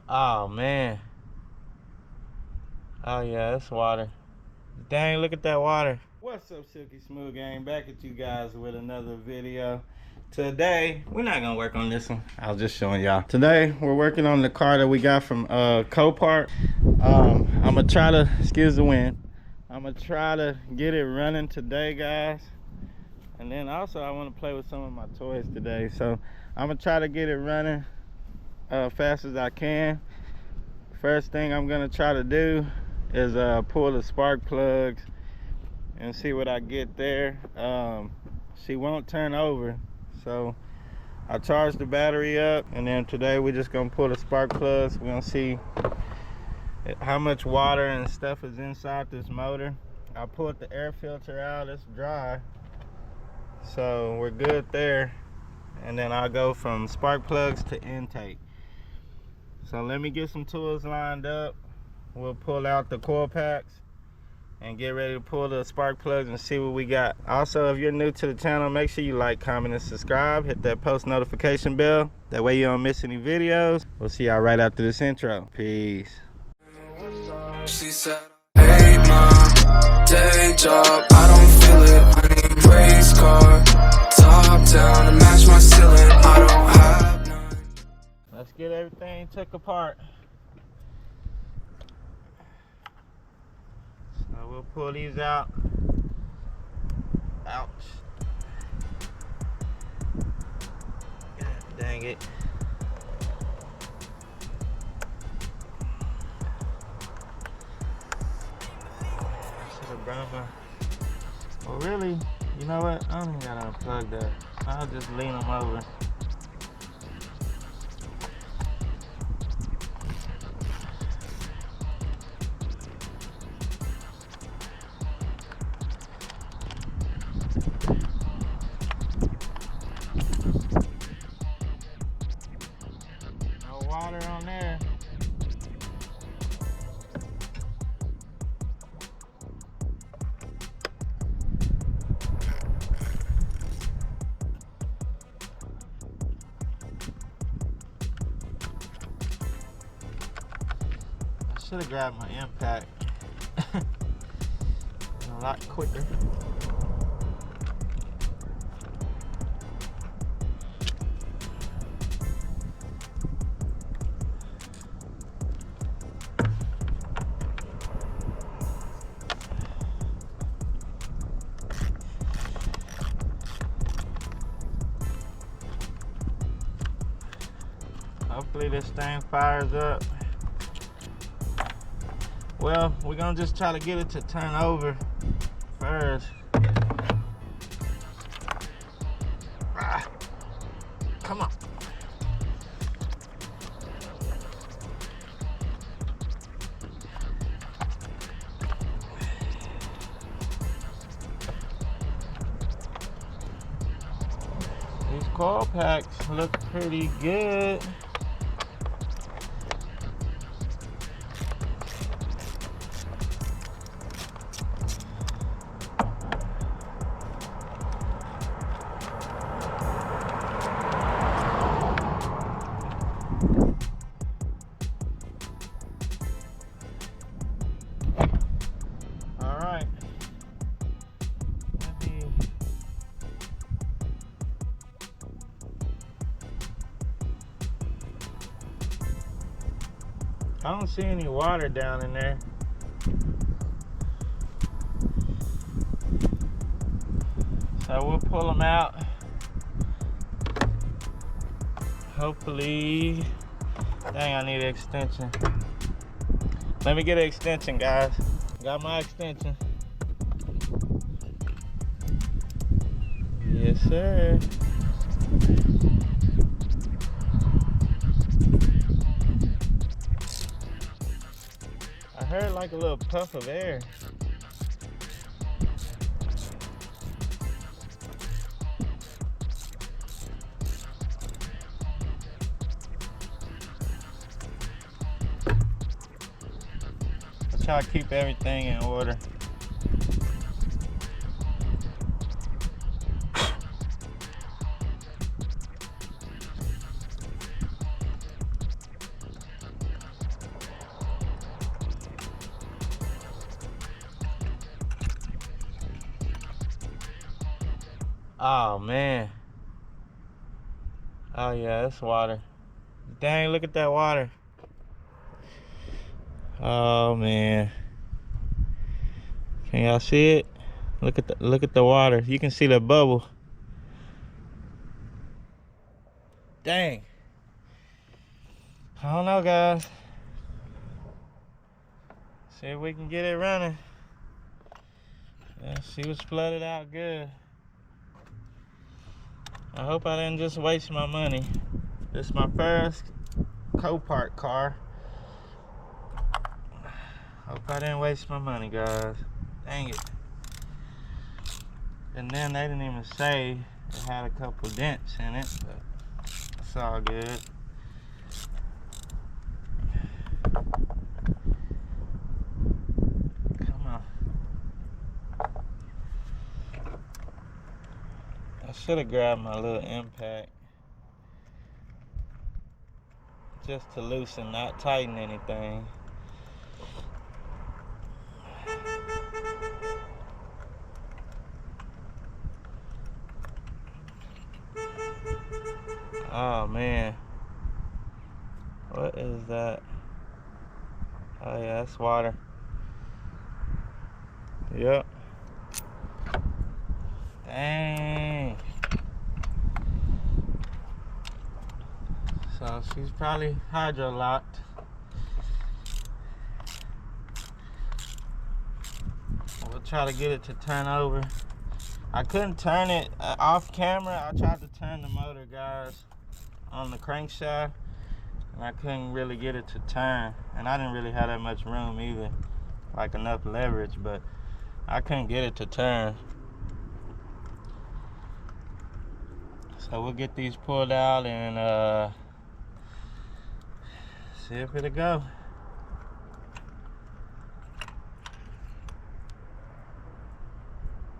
Oh man. Oh yeah, that's water. Dang, look at that water. What's up, Silky Smooth Gang? Back at you guys with another video. Today, we're not gonna work on this one. I was just showing y'all. Today, we're working on the car that we got from Copart. I'm gonna try to, excuse the wind. I'm gonna try to get it running today, guys. And then also, I wanna play with some of my toys today. So, I'm gonna try to get it running fast as I can. First thing I'm gonna try to do is pull the spark plugs and see what I get there. She won't turn over, so I charged the battery up, and then today we're just gonna pull the spark plugs. We're gonna see how much water and stuff is inside this motor. I pulled the air filter out, it's dry, so we're good there. And then I'll go from spark plugs to intake. So let me get some tools lined up. We'll pull out the coil packs and get ready to pull the spark plugs and see what we got. Also, if you're new to the channel, make sure you like, comment, and subscribe. Hit that post notification bell. That way you don't miss any videos. We'll see y'all right after this intro. Peace. She said, hey mom, day job, I don't feel it. I need race car, top down to match my ceiling. I don't have none. Let's get everything took apart. So we'll pull these out. Ouch. God dang it. I should have brought my... Well, really, you know what? I don't even gotta unplug that. I'll just lean them over. No water on there. I should have grabbed my impact a lot quicker. Hopefully this thing fires up. Well, we're gonna just try to get it to turn over first. Ah, come on. These coil packs look pretty good. Alright. I don't see any water down in there. So we'll pull them out. Hopefully. Dang, I need an extension. Let me get an extension, guys. Got my extension. Yes, sir. I heard like a little puff of air. Try to keep everything in order. Oh man. Oh yeah, it's water. Dang, look at that water. Oh man. Can y'all see it? Look at the water. You can see the bubble. Dang. I don't know, guys. See if we can get it running. Yeah, she was flooded out good. I hope I didn't just waste my money. This is my first copart car. Hope I didn't waste my money, guys. Dang it. And then they didn't even say it had a couple dents in it, but it's all good. Come on. I should have grabbed my little impact just to loosen, not tighten anything. Oh man, what is that? Oh yeah, that's water. Yep. Dang. So she's probably hydro locked. We'll try to get it to turn over. I couldn't turn it off camera. I tried to turn the motor, guys, on the crankshaft, and I couldn't really get it to turn. And I didn't really have that much room either, like enough leverage, but I couldn't get it to turn. So we'll get these pulled out and see if it'll go.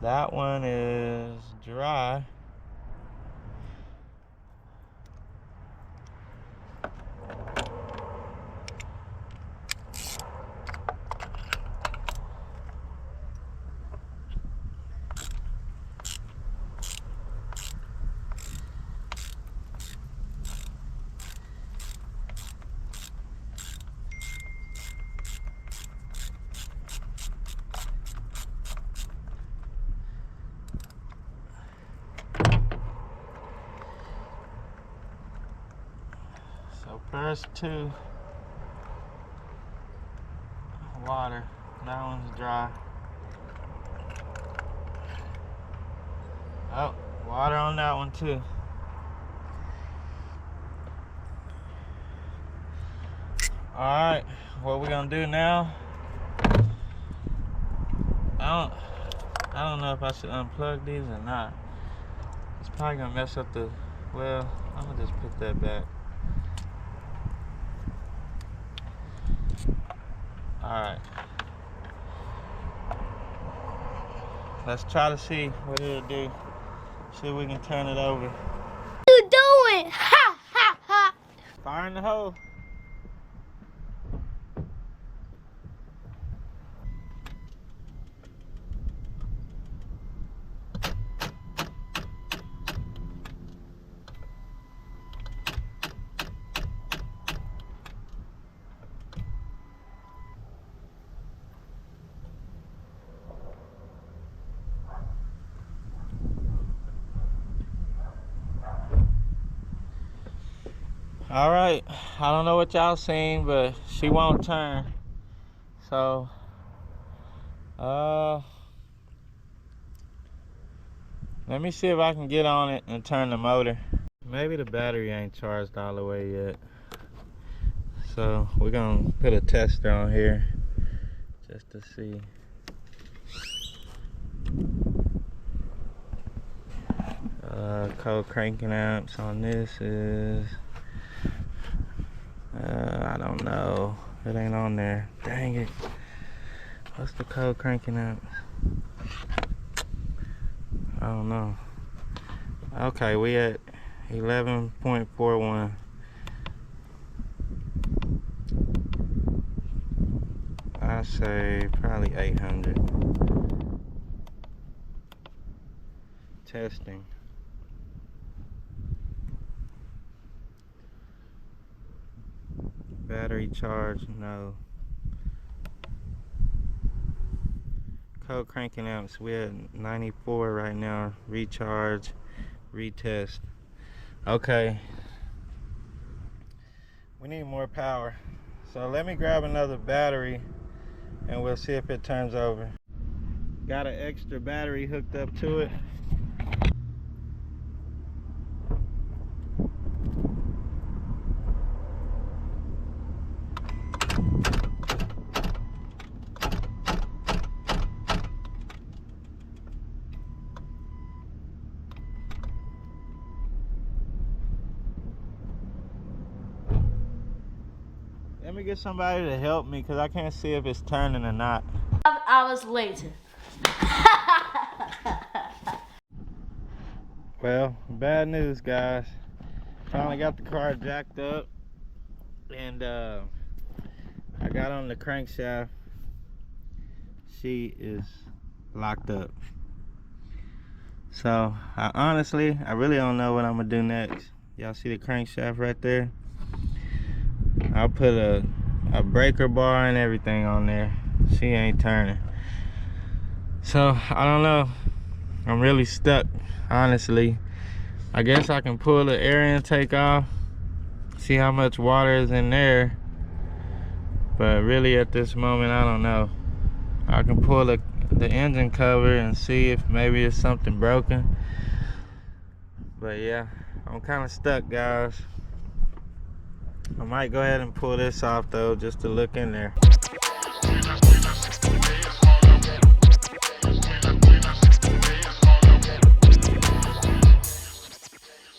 That one is dry. So first two, water. That one's dry. Oh, water on that one too. Alright, what we're gonna do now, I don't know if I should unplug these or not. It's probably gonna mess up the, well, I'm gonna just put that back. Alright. Let's try to see what it'll do. See if we can turn it over. What you doing? Ha ha ha! Fire in the hole. All right, I don't know what y'all seen, but she won't turn. So, let me see if I can get on it and turn the motor. Maybe the battery ain't charged all the way yet. So, we're gonna put a tester on here just to see. Code cranking amps on this is, I don't know. It ain't on there. Dang it. What's the code cranking amps? I don't know. Okay, we at 11.41. I say probably 800. Testing. Battery charge, no. Code cranking amps, we're at 94 right now. Recharge, retest. Okay. We need more power. So let me grab another battery and we'll see if it turns over. Got an extra battery hooked up to it. Let me get somebody to help me because I can't see if it's turning or not. 5 hours later. Well, bad news, guys. Finally got the car jacked up, and I got on the crankshaft. She is locked up. So I really don't know what I'm gonna do next. Y'all see the crankshaft right there? I'll put a breaker bar and everything on there. She ain't turning. So I don't know. I'm really stuck, honestly. I guess I can pull the air intake off, see how much water is in there, but really at this moment I don't know. I can pull the engine cover and see if maybe it's something broken, but yeah, I'm kind of stuck, guys. I might go ahead and pull this off though, just to look in there.